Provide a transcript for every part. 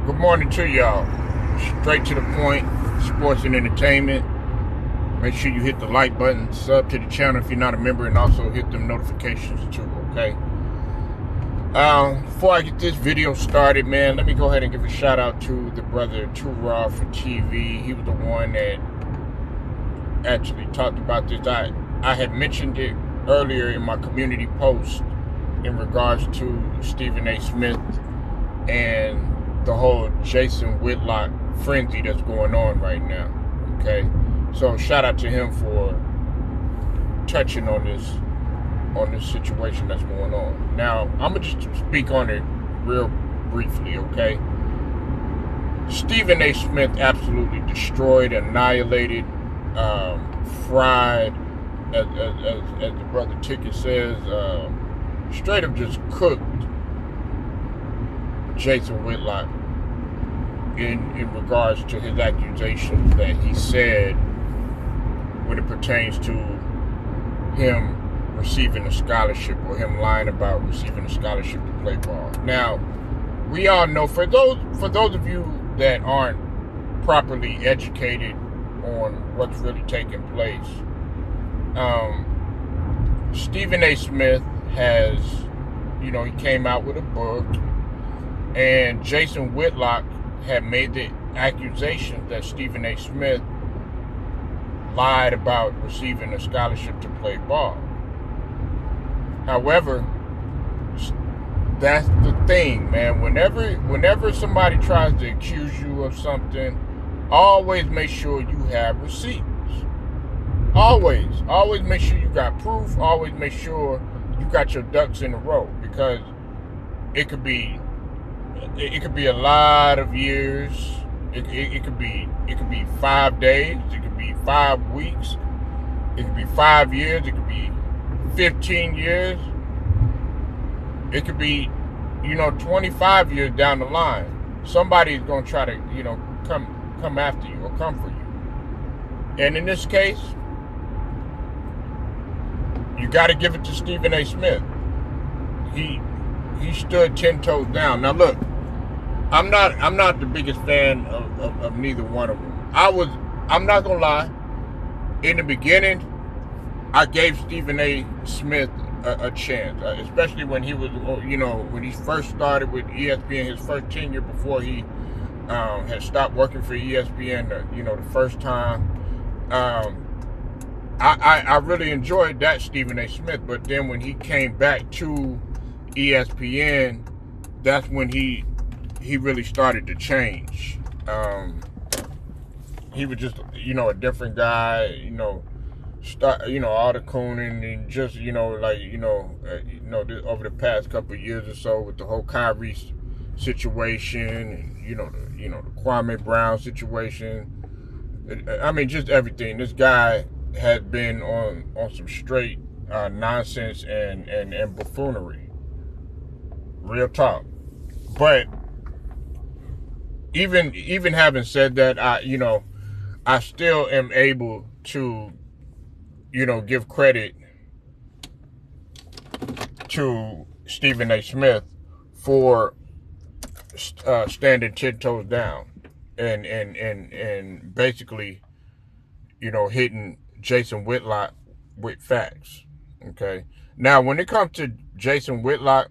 Good morning to y'all. Straight to the point, sports and entertainment. Make sure you hit the like button, sub to the channel if you're not a member, and also hit them notifications too, okay? Before I get this video started, man, let me go ahead and give a shout out to the brother Too Raw for TV. He was the one that actually talked about this. I had mentioned it earlier in my community post in regards to Stephen A. Smith and the whole Jason Whitlock frenzy that's going on right now. Okay, so shout out to him for touching on this situation that's going on. Now I'm gonna just speak on it real briefly. Okay, Stephen A. Smith absolutely destroyed, annihilated, fried, as the brother Ticket says, straight up just cooked Jason Whitlock in regards to his accusations that he said when it pertains to him receiving a scholarship or him lying about receiving a scholarship to play ball. Now, we all know, for those of you that aren't properly educated on what's really taking place, Stephen A. Smith has, he came out with a book, and Jason Whitlock had made the accusation that Stephen A. Smith lied about receiving a scholarship to play ball. However, that's the thing, man. Whenever somebody tries to accuse you of something, always make sure you have receipts. Always make sure you got proof. Always make sure you got your ducks in a row, because it could be a lot of years. It could be 5 days. It could be 5 weeks. It could be 5 years. It could be 15 years. It could be 25 years down the line. Somebody's gonna try to come after you or come for you. And in this case, you got to give it to Stephen A. Smith. He stood 10 toes down. Now look, I'm not the biggest fan of neither one of them. I'm not gonna lie. In the beginning, I gave Stephen A. Smith a chance, especially when he was, when he first started with ESPN, his first tenure before he had stopped working for ESPN. The first time. I really enjoyed that Stephen A. Smith, but then when he came back to ESPN, that's when he really started to change. He was just a different guy. All the Cookin and just over the past couple of years or so with the whole Kyrie situation and the Kwame Brown situation. I mean, just everything. This guy has been on some straight nonsense and buffoonery. Real talk. But even having said that, I still am able to give credit to Stephen A. Smith for standing 10 toes down and basically hitting Jason Whitlock with facts. Okay. Now, when it comes to Jason Whitlock,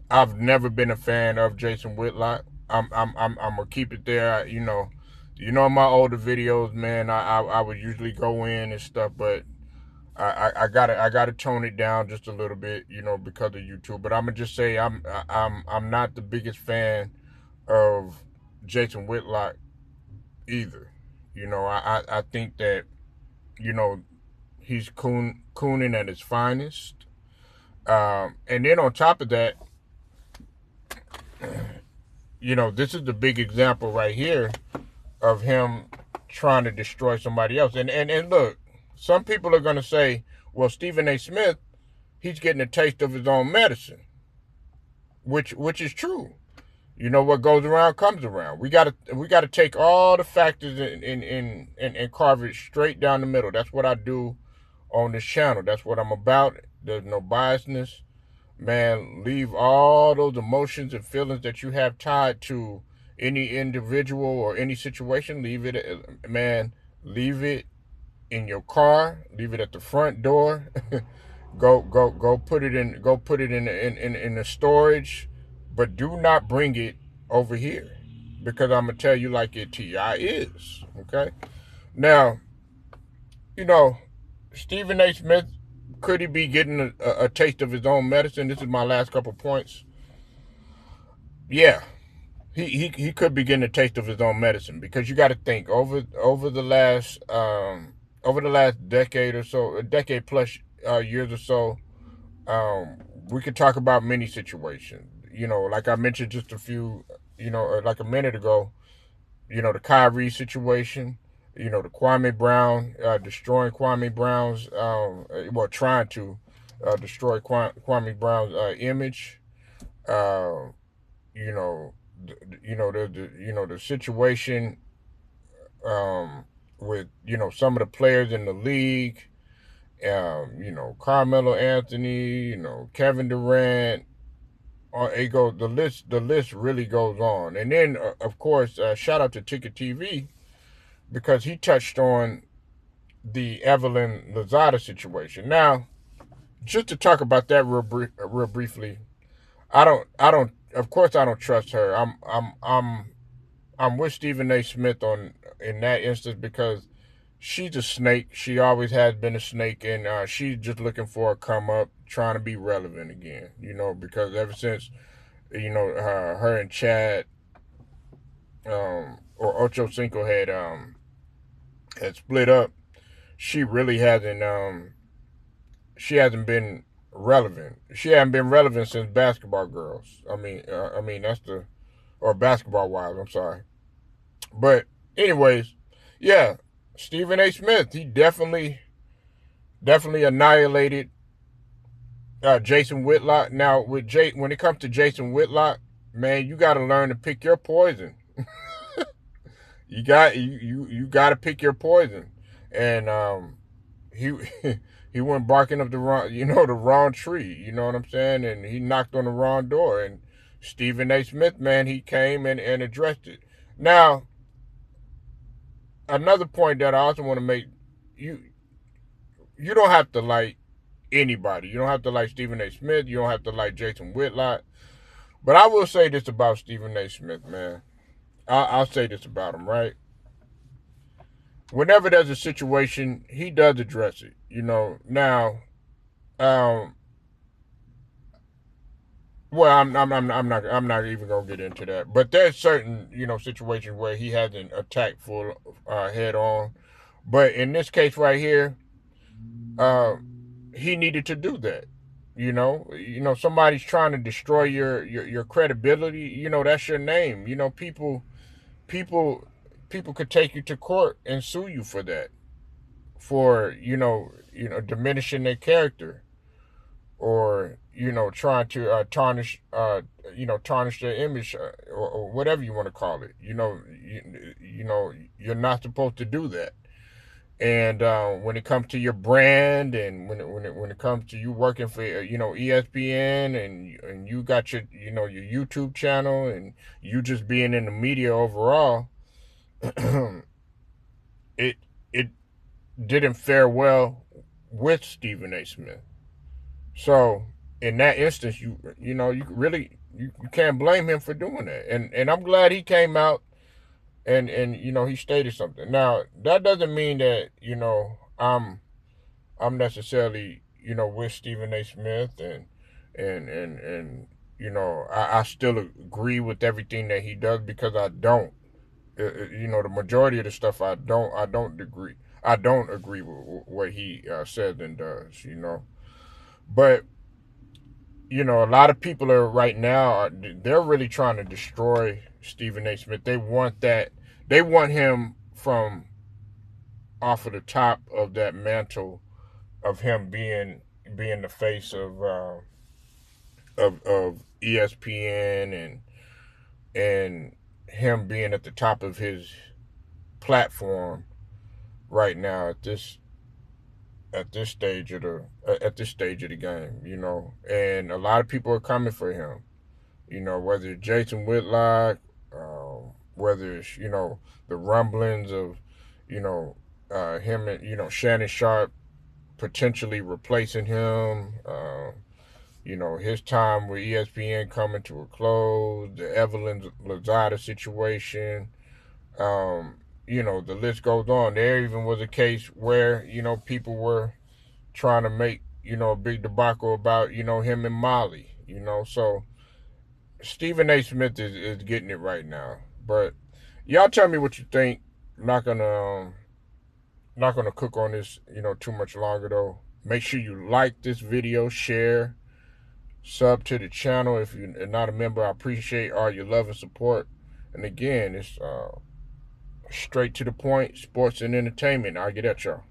I've never been a fan of Jason Whitlock. I'm gonna keep it there. My older videos, man, I would usually go in and stuff, but I gotta tone it down just a little bit, because of YouTube. But I'm gonna just say I'm not the biggest fan of Jason Whitlock either. I think that he's cooning at his finest. And then on top of that, this is the big example right here of him trying to destroy somebody else. And look, some people are going to say, well, Stephen A. Smith, he's getting a taste of his own medicine, which is true. What goes around comes around. We gotta take all the factors and carve it straight down the middle. That's what I do on this channel. That's what I'm about. There's no biasness. Man, leave all those emotions and feelings that you have tied to any individual or any situation, leave it, man, leave it in your car, leave it at the front door. Go put it in, in the storage, but do not bring it over here, because I'm gonna tell you like it ti is. Okay. Now, you know, Stephen A. Smith, could he be getting a taste of his own medicine? This is my last couple points. Yeah, he could be getting a taste of his own medicine, because you got to think, over the last decade or so, a decade plus years or so, um, we could talk about many situations. Like I mentioned just a few, like a minute ago. The Kyrie situation. The Kwame Brown, destroying Kwame Brown's, trying to destroy Kwame Brown's image. Uh, you know, the situation, with some of the players in the league. Carmelo Anthony, Kevin Durant. It goes, the list really goes on. And then, of course, shout out to Ticket TV, because he touched on the Evelyn Lozada situation. Now, just to talk about that real briefly, of course, I don't trust her. I'm with Stephen A. Smith in that instance, because she's a snake. She always has been a snake, and she's just looking for a come up, trying to be relevant again. Because ever since her and Chad, or Ocho Cinco had split up, she really hasn't been relevant. She hasn't been relevant since Basketball Girls. That's or Basketball Wives. I'm sorry. But anyways, yeah, Stephen A. Smith, he definitely annihilated Jason Whitlock. Now, when it comes to Jason Whitlock, man, you got to learn to pick your poison. You got to pick your poison. And he he went barking up the wrong tree. You know what I'm saying? And he knocked on the wrong door. And Stephen A. Smith, man, he came and addressed it. Now, another point that I also want to make, you don't have to like anybody. You don't have to like Stephen A. Smith. You don't have to like Jason Whitlock. But I will say this about Stephen A. Smith, man. I'll say this about him, right? Whenever there's a situation, he does address it. Now, well, I'm not even gonna get into that. But there's certain situations where he hasn't attacked full head on. But in this case right here, he needed to do that. Somebody's trying to destroy your credibility. That's your name. People could take you to court and sue you for that, for diminishing their character, or trying to tarnish their image, or whatever you want to call it. You're not supposed to do that. And when it comes to your brand, and when it comes to you working for ESPN, and you got your your YouTube channel, and you just being in the media overall, it didn't fare well with Stephen A. Smith. So in that instance, you really can't blame him for doing that. And I'm glad he came out and he stated something. Now, that doesn't mean that I'm necessarily with Stephen A. Smith, and I still agree with everything that he does, because I don't. The majority of the stuff I don't agree. I don't agree with what he says and does. But a lot of people are right now. They're really trying to destroy Stephen A. Smith. They want that. They want him from off of the top of that mantle of him being the face of ESPN, and him being at the top of his platform right now at this stage of the game. And a lot of people are coming for him. Whether it's Jason Whitlock, whether it's, the rumblings of, him and, Shannon Sharp potentially replacing him, his time with ESPN coming to a close, the Evelyn Lozada situation, the list goes on. There even was a case where, people were trying to make, a big debacle about, him and Molly, so Stephen A. Smith is getting it right now. But y'all tell me what you think. I'm not gonna cook on this, too much longer though. Make sure you like this video, share, sub to the channel. If you're not a member, I appreciate all your love and support. And again, it's straight to the point, sports and entertainment. I'll get at y'all.